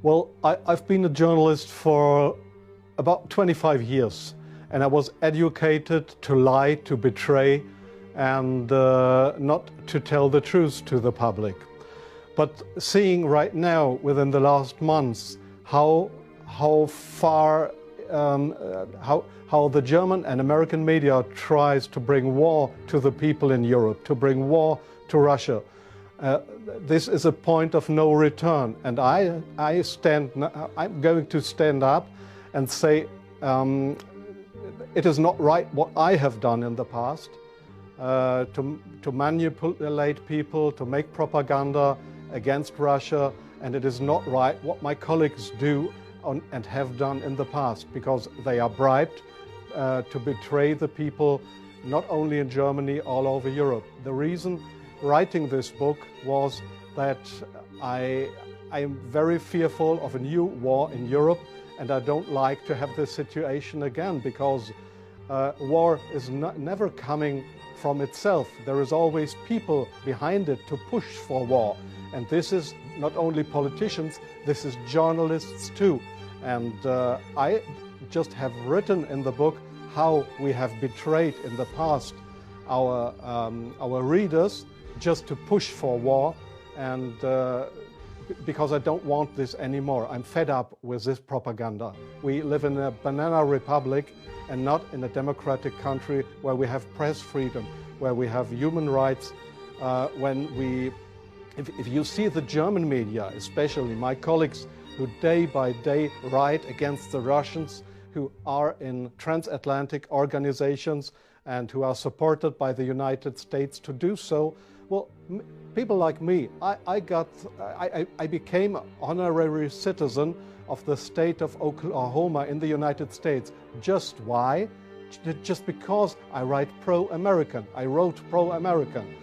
Well, I've been a journalist for about 25 years, and I was educated to lie, to betray, and not to tell the truth to the public. But seeing right now, within the last months, how the German and American media tries to bring war to the people in Europe, to bring war to Russia. This is a point of no return, and I'm going to stand up and say it is not right what I have done in the past, to manipulate people, to make propaganda against Russia, and it is not right what my colleagues do and have done in the past, because they are bribed to betray the people, not only in Germany, all over Europe. The reason writing this book was that I am very fearful of a new war in Europe, and I don't like to have this situation again, because war is never coming from itself. There is always people behind it to push for war. And this is not only politicians, this is journalists too. And I just have written in the book how we have betrayed in the past our readers just to push for war, and because I don't want this anymore. I'm fed up with this propaganda. We live in a banana republic and not in a democratic country where we have press freedom, where we have human rights. If you see the German media, especially my colleagues who day by day write against the Russians, who are in transatlantic organizations and who are supported by the United States to do so, well, people like me, I became an honorary citizen of the state of Oklahoma in the United States. Just why? Just because I write pro-American. I wrote pro-American.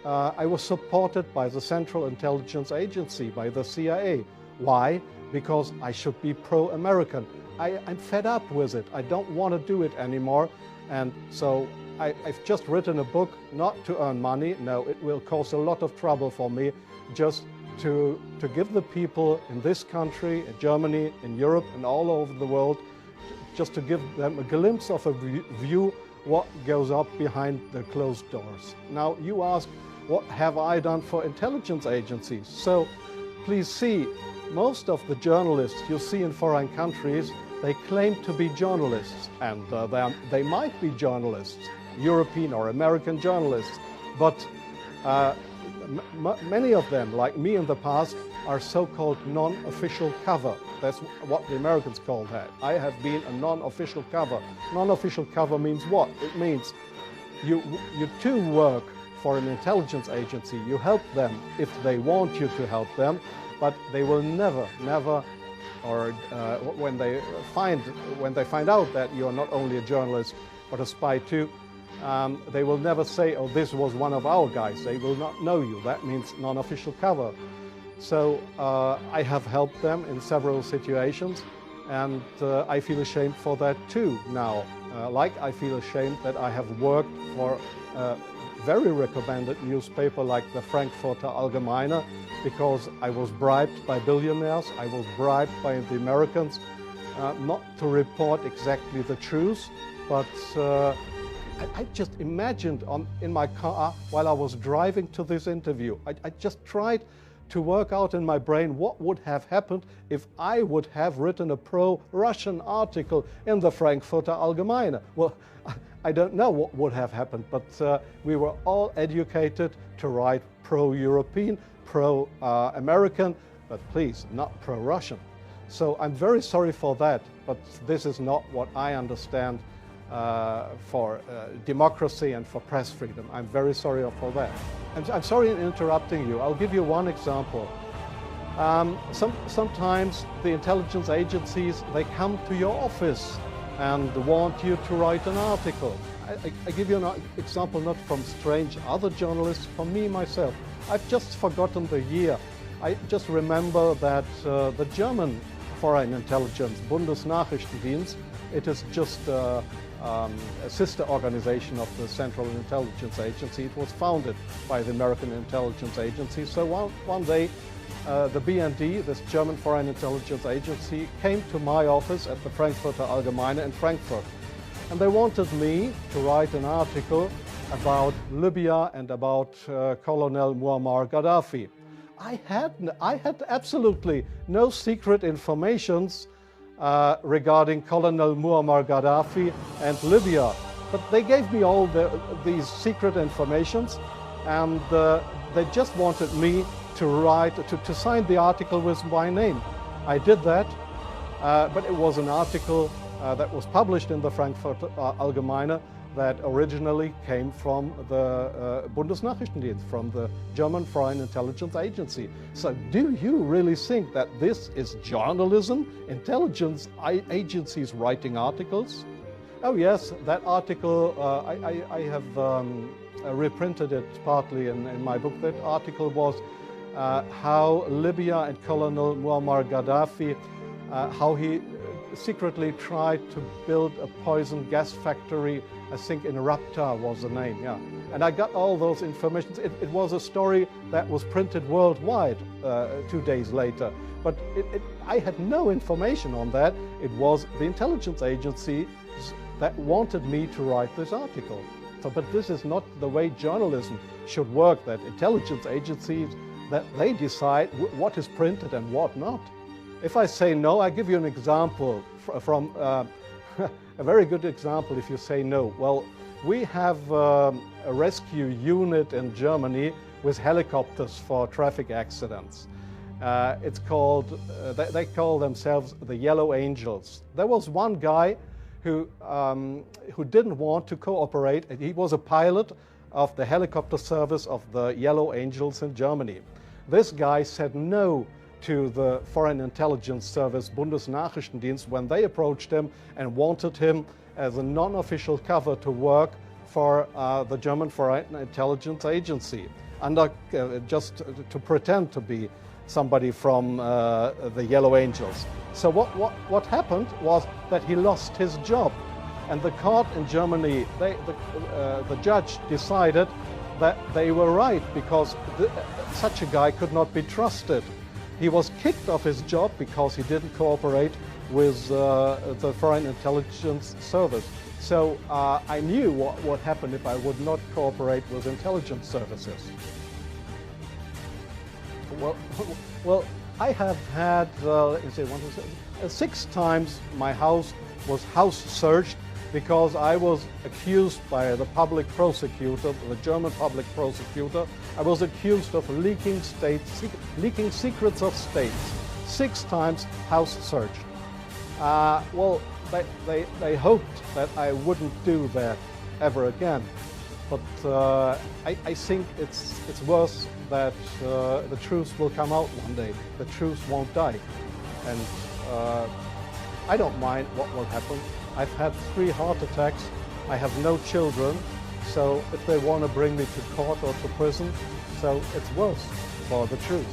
I was supported by the Central Intelligence Agency, by the CIA. Why? Because I should be pro-American. I'm fed up with it. I don't want to do it anymore. And so I've just written a book not to earn money. No, it will cause a lot of trouble for me, just to give the people in this country, in Germany, in Europe, and all over the world, just to give them a glimpse of a view what goes up behind the closed doors. Now, you ask, what have I done for intelligence agencies? So, please see, most of the journalists you see in foreign countries, they claim to be journalists, and they might be journalists, European or American journalists, but many of them, like me in the past, are so-called non-official cover. That's what the Americans call that. I have been a non-official cover. Non-official cover means what? It means you too work for an intelligence agency. You help them if they want you to help them, but they will never, or when they find out that you are not only a journalist but a spy too, they will never say, oh, this was one of our guys. They will not know you. That means non-official cover. So I have helped them in several situations, and I feel ashamed for that too now. Like I feel ashamed that I have worked for a very recommended newspaper like the Frankfurter Allgemeine, because I was bribed by billionaires, I was bribed by the Americans not to report exactly the truth, but I just imagined in my car while I was driving to this interview, I just tried to work out in my brain what would have happened if I would have written a pro-Russian article in the Frankfurter Allgemeine. Well, I don't know what would have happened, but we were all educated to write pro-European, pro-American, but please, not pro-Russian. So I'm very sorry for that, but this is not what I understand for democracy and for press freedom. I'm very sorry for that. I'm sorry in interrupting you. I'll give you one example. Sometimes the intelligence agencies, they come to your office and want you to write an article. I give you an example not from strange other journalists, from me myself. I've just forgotten the year. I just remember that the German Foreign Intelligence, Bundesnachrichtendienst, it is just a sister organization of the Central Intelligence Agency. It was founded by the American Intelligence Agency. So one day the BND, this German Foreign Intelligence Agency, came to my office at the Frankfurter Allgemeine in Frankfurt. And they wanted me to write an article about Libya and about Colonel Muammar Gaddafi. I had absolutely no secret informations regarding Colonel Muammar Gaddafi and Libya. But they gave me all these secret informations, and they just wanted me to write, to sign the article with my name. I did that, but it was an article that was published in the Frankfurter Allgemeine that originally came from the Bundesnachrichtendienst, from the German Foreign Intelligence Agency. So do you really think that this is journalism, intelligence agencies writing articles? Oh yes, that article, I have reprinted it partly in my book. That article was how Libya and Colonel Muammar Gaddafi, how he secretly tried to build a poison gas factory. I think in Rapta was the name, yeah. And I got all those information. It was a story that was printed worldwide 2 days later. But I had no information on that. It was the intelligence agency that wanted me to write this article. So, but this is not the way journalism should work, that intelligence agencies, that they decide what is printed and what not. If I say no, I give you an example from a very good example if you say no. Well, we have a rescue unit in Germany with helicopters for traffic accidents. It's called, they call themselves the Yellow Angels. There was one guy who didn't want to cooperate. He was a pilot of the helicopter service of the Yellow Angels in Germany. This guy said no to the Foreign Intelligence Service, Bundesnachrichtendienst, when they approached him and wanted him as a non-official cover to work for the German Foreign Intelligence Agency, under, just to pretend to be somebody from the Yellow Angels. So what happened was that he lost his job. And the court in Germany, the judge decided that they were right, because such a guy could not be trusted. He was kicked off his job because he didn't cooperate with the Foreign Intelligence Service. So I knew what would happen if I would not cooperate with intelligence services. Well, I have had, let me say, 6 times my house was house searched because I was accused by the public prosecutor, the German public prosecutor. I was accused of leaking secrets of states. 6 times house searched. Well, they hoped that I wouldn't do that ever again. But I think it's worse that the truth will come out one day. The truth won't die. And I don't mind what will happen. I've had 3 heart attacks. I have no children. So if they want to bring me to court or to prison, so it's worse for the truth.